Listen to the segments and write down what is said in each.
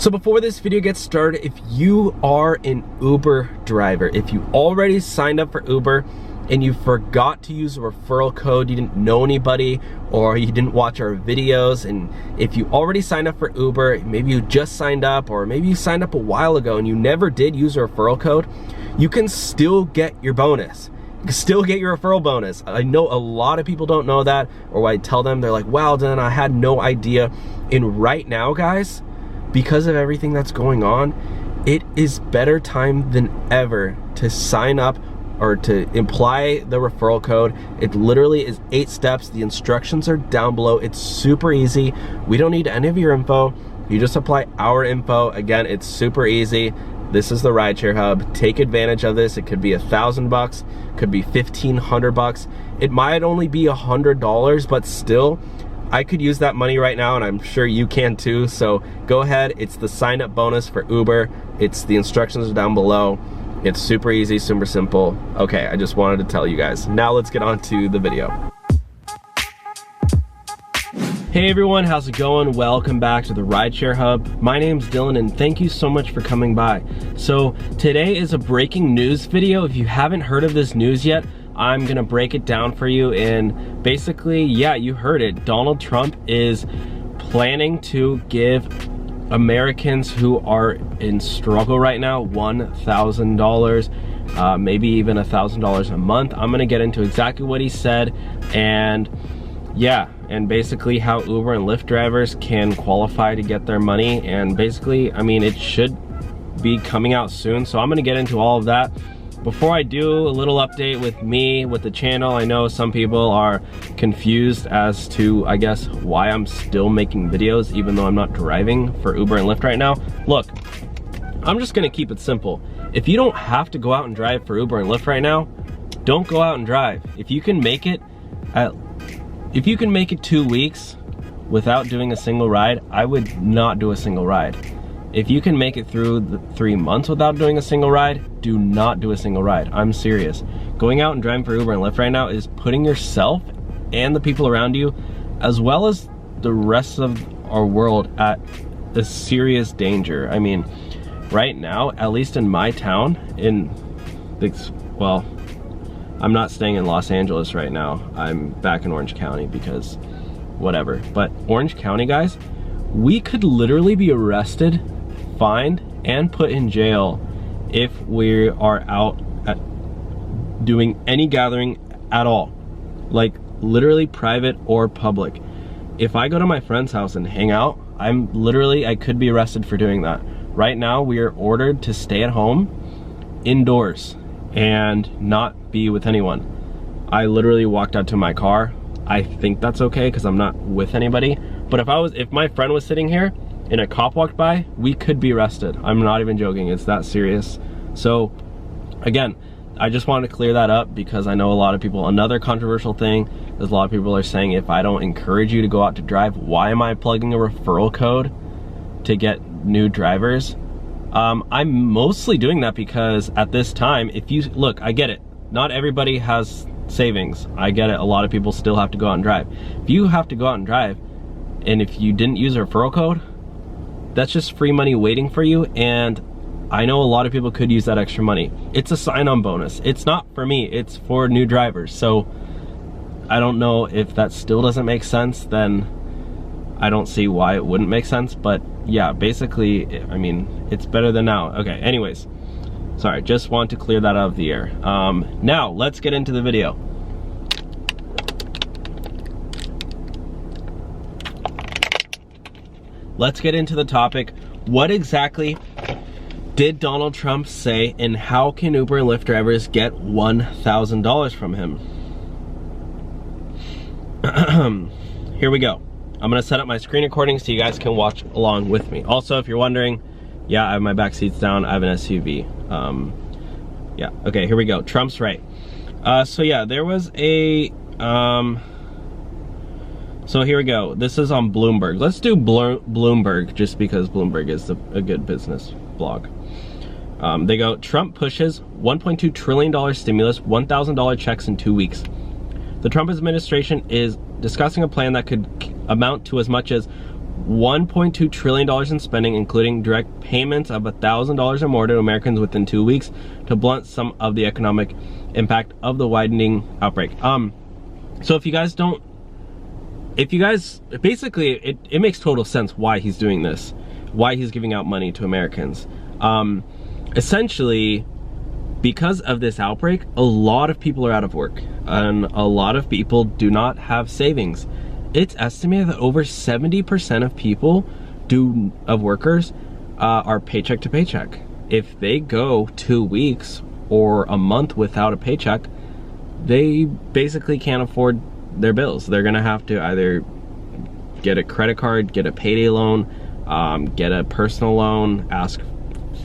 So before this video gets started, if you are an Uber driver, if you already signed up for Uber and you forgot to use a referral code, you didn't know anybody, or you didn't watch our videos, and if you already signed up for Uber, maybe you just signed up, or maybe you signed up a while ago and you never did use a referral code, you can still get your bonus. You can still get your referral bonus. I know a lot of people don't know that, or when I tell them, they're like, wow, then I had no idea. And right now, guys, because of everything that's going on, it is better time than ever to sign up or to apply the referral code. It literally is 8 steps. The instructions are down below. It's super easy. We don't need any of your info. You just apply our info. Again, it's super easy. This is the Rideshare Hub. Take advantage of this. It could be $1,000, could be $1,500. It might only be $100, but still, I could use that money right now, and I'm sure you can too. So go ahead. It's the sign up bonus for Uber. The instructions are down below. It's super easy, super simple. Okay, I just wanted to tell you guys. Now let's get on to the video. Hey everyone, how's it going? Welcome back to the Rideshare Hub. My name's Dylan and thank you so much for coming by. So today is a breaking news video. If you haven't heard of this news yet, I'm gonna break it down for you. And basically, yeah, you heard it. Donald Trump is planning to give Americans who are in struggle right now $1,000, maybe even $1,000 a month. I'm gonna get into exactly what he said, and yeah, and basically how Uber and Lyft drivers can qualify to get their money. And basically, I mean, it should be coming out soon, so I'm gonna get into all of that. Before I do, a little update with me, with the channel. I know some people are confused as to, I guess, why I'm still making videos even though I'm not driving for Uber and Lyft right now. Look, I'm just gonna keep it simple. If you don't have to go out and drive for Uber and Lyft right now, don't go out and drive. If you can make it 2 weeks without doing a single ride, I would not do a single ride. If you can make it through the 3 months without doing a single ride, do not do a single ride. I'm serious. Going out and driving for Uber and Lyft right now is putting yourself and the people around you, as well as the rest of our world, at a serious danger. I mean, right now, at least in my town, well, I'm not staying in Los Angeles right now. I'm back in Orange County because whatever. But Orange County, guys, we could literally be arrested, fined, and put in jail if we are out doing any gathering at all, like literally private or public. If I go to my friend's house and hang out, I could be arrested for doing that. Right now, we are ordered to stay at home, indoors, and not be with anyone. I literally walked out to my car. I think that's okay because I'm not with anybody. But if my friend was sitting here and a cop walked by, we could be arrested. I'm not even joking, it's that serious. So again, I just wanted to clear that up because I know a lot of people, another controversial thing is a lot of people are saying, if I don't encourage you to go out to drive, why am I plugging a referral code to get new drivers? I'm mostly doing that because at this time, look, I get it. Not everybody has savings. I get it. A lot of people still have to go out and drive. If you have to go out and drive, and if you didn't use a referral code, that's just free money waiting for you. And I know a lot of people could use that extra money. It's a sign-on bonus. It's not for me, it's for new drivers. So I don't know if that still doesn't make sense, then I don't see why it wouldn't make sense. But yeah, basically, I mean, it's better than now. Okay, anyways, sorry, just want to clear that out of the air. Now, let's get into the video. Let's get into the topic. What exactly did Donald Trump say, and how can Uber and Lyft drivers get $1,000 from him? Here we go. I'm gonna set up my screen recording so you guys can watch along with me. Also, if you're wondering, yeah, I have my back seats down. I have an SUV. Yeah, okay, here we go. Trump's right. So yeah, there was a, so here we go. This is on Bloomberg. Let's do Bloomberg just because Bloomberg is a good business blog. They go, Trump pushes $1.2 trillion stimulus, $1,000 checks in 2 weeks. The Trump administration is discussing a plan that could amount to as much as $1.2 trillion in spending, including direct payments of $1,000 or more to Americans within 2 weeks to blunt some of the economic impact of the widening outbreak. So if you guys basically, it makes total sense why he's doing this, why he's giving out money to Americans. Essentially, because of this outbreak, a lot of people are out of work, and a lot of people do not have savings. It's estimated that over 70% of people workers are paycheck to paycheck. If they go 2 weeks or a month without a paycheck, they basically can't afford their bills. They're gonna have to either get a credit card, get a payday loan, get a personal loan, ask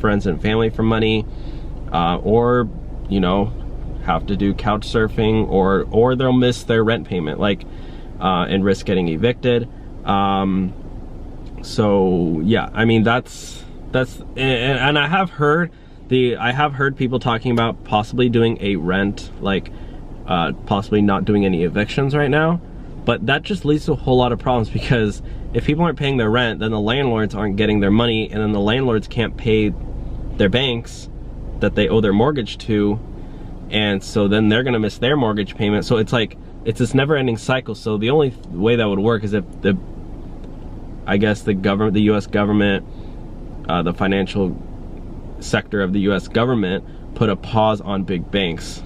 friends and family for money, or, you know, have to do couch surfing, or they'll miss their rent payment, like, and risk getting evicted. So yeah, I mean, that's and I have heard people talking about possibly doing a rent, like possibly not doing any evictions right now, but that just leads to a whole lot of problems, because if people aren't paying their rent, then the landlords aren't getting their money, and then the landlords can't pay their banks that they owe their mortgage to, and so then they're gonna miss their mortgage payment. So it's like, it's this never-ending cycle. So the only way that would work is if the US government, the financial sector of the US government put a pause on big banks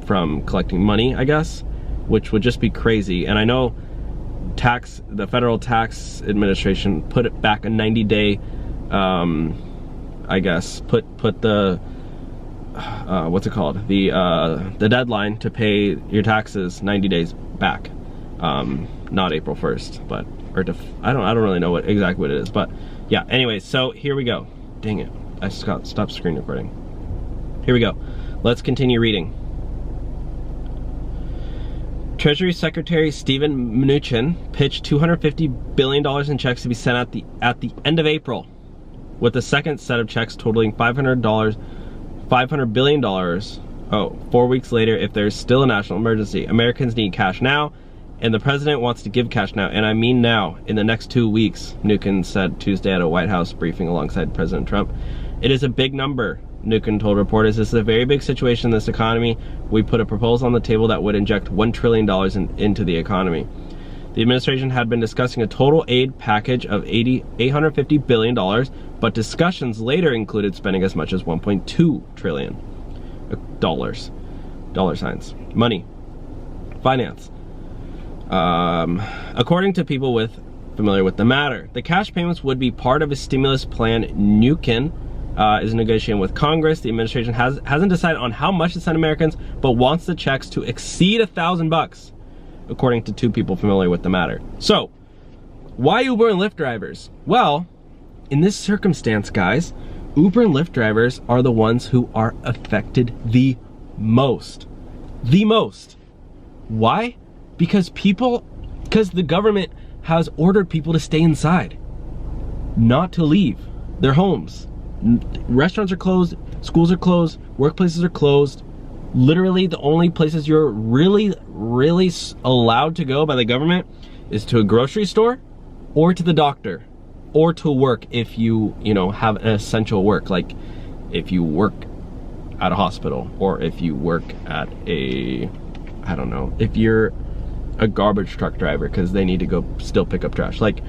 from collecting money, I guess, which would just be crazy. And I know the Federal Tax Administration put it back a 90-day, I guess, put the what's it called, the deadline to pay your taxes 90 days back, not April 1st, but I don't really know exactly what it is, but yeah. Anyway, so here we go. Dang it, I stopped screen recording. Here we go. Let's continue reading. Treasury Secretary Steven Mnuchin pitched $250 billion in checks to be sent at the end of April, with the second set of checks totaling $500 billion, 4 weeks later if there's still a national emergency. Americans need cash now, and the president wants to give cash now, and I mean now, in the next 2 weeks, Mnuchin said Tuesday at a White House briefing alongside President Trump. It is a big number, Mnuchin told reporters. This is a very big situation in this economy. We put a proposal on the table that would inject $1 trillion into the economy. The administration had been discussing a total aid package of $850 billion, but discussions later included spending as much as $1.2 trillion. Dollars. Dollar signs. Money. Finance. According to people familiar with the matter, the cash payments would be part of a stimulus plan Mnuchin is negotiating with Congress. The administration hasn't decided on how much to send Americans, but wants the checks to exceed $1,000, according to two people familiar with the matter. So, why Uber and Lyft drivers? Well, in this circumstance, guys, Uber and Lyft drivers are the ones who are affected the most. The most. Why? Because the government has ordered people to stay inside, not to leave their homes. Restaurants are closed, schools are closed, workplaces are closed. Literally, the only places you're really allowed to go by the government is to a grocery store, or to the doctor, or to work if you have an essential work, like if you work at a hospital, or if you work at I don't know, if you're a garbage truck driver because they need to go still pick up trash. Like,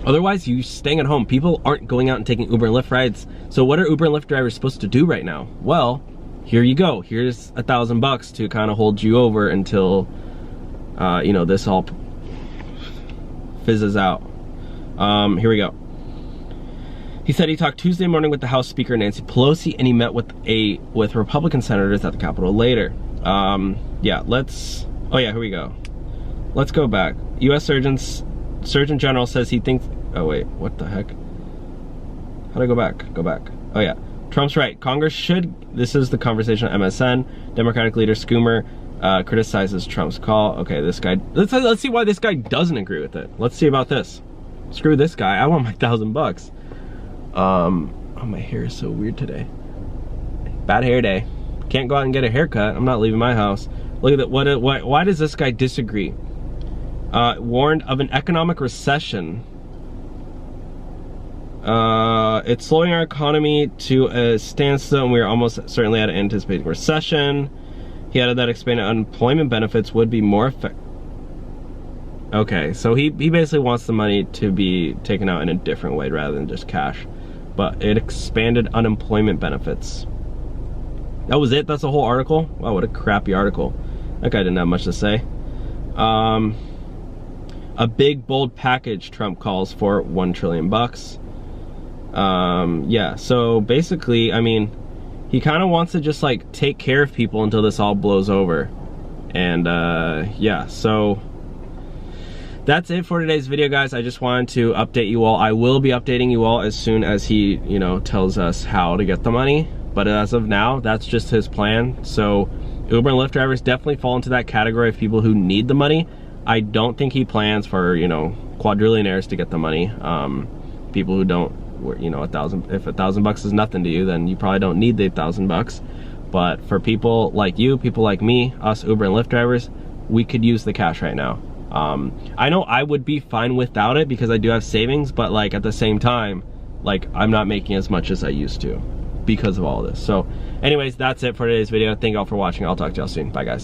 otherwise, you staying at home. People aren't going out and taking Uber and Lyft rides. So what are Uber and Lyft drivers supposed to do right now? Well, here you go. Here's $1,000 to kind of hold you over until, this all fizzes out. Here we go. He said he talked Tuesday morning with the House Speaker Nancy Pelosi, and he met with Republican senators at the Capitol later. Here we go. Let's go back. U.S. Surgeon General says he thinks, oh wait, what the heck? How do I go back? Go back. Oh yeah. Trump's right. Congress should, this is the conversation on MSN. Democratic leader Schumer criticizes Trump's call. Okay, this guy, let's see why this guy doesn't agree with it. Let's see about this. Screw this guy. I want my $1,000. Oh, my hair is so weird today. Bad hair day. Can't go out and get a haircut. I'm not leaving my house. Look at that. Why does this guy disagree? Warned of an economic recession. It's slowing our economy to a standstill, and we are almost certainly at an anticipated recession. He added that expanded unemployment benefits would be more effective. Okay, so he basically wants the money to be taken out in a different way rather than just cash. But it expanded unemployment benefits. That was it? That's the whole article? Wow, what a crappy article. That guy didn't have much to say. A big, bold package, Trump calls for $1 trillion. Yeah, so basically, I mean, he kind of wants to just like take care of people until this all blows over. And yeah, so that's it for today's video, guys. I just wanted to update you all. I will be updating you all as soon as he, you know, tells us how to get the money. But as of now, that's just his plan. So Uber and Lyft drivers definitely fall into that category of people who need the money. I don't think he plans for, you know, quadrillionaires to get the money. People who don't, you know, if $1,000 is nothing to you, then you probably don't need the $1,000. But for people like you, people like me, us Uber and Lyft drivers, we could use the cash right now. I know I would be fine without it because I do have savings, but like at the same time, like I'm not making as much as I used to because of all of this. So anyways, that's it for today's video. Thank you all for watching. I'll talk to y'all soon. Bye, guys.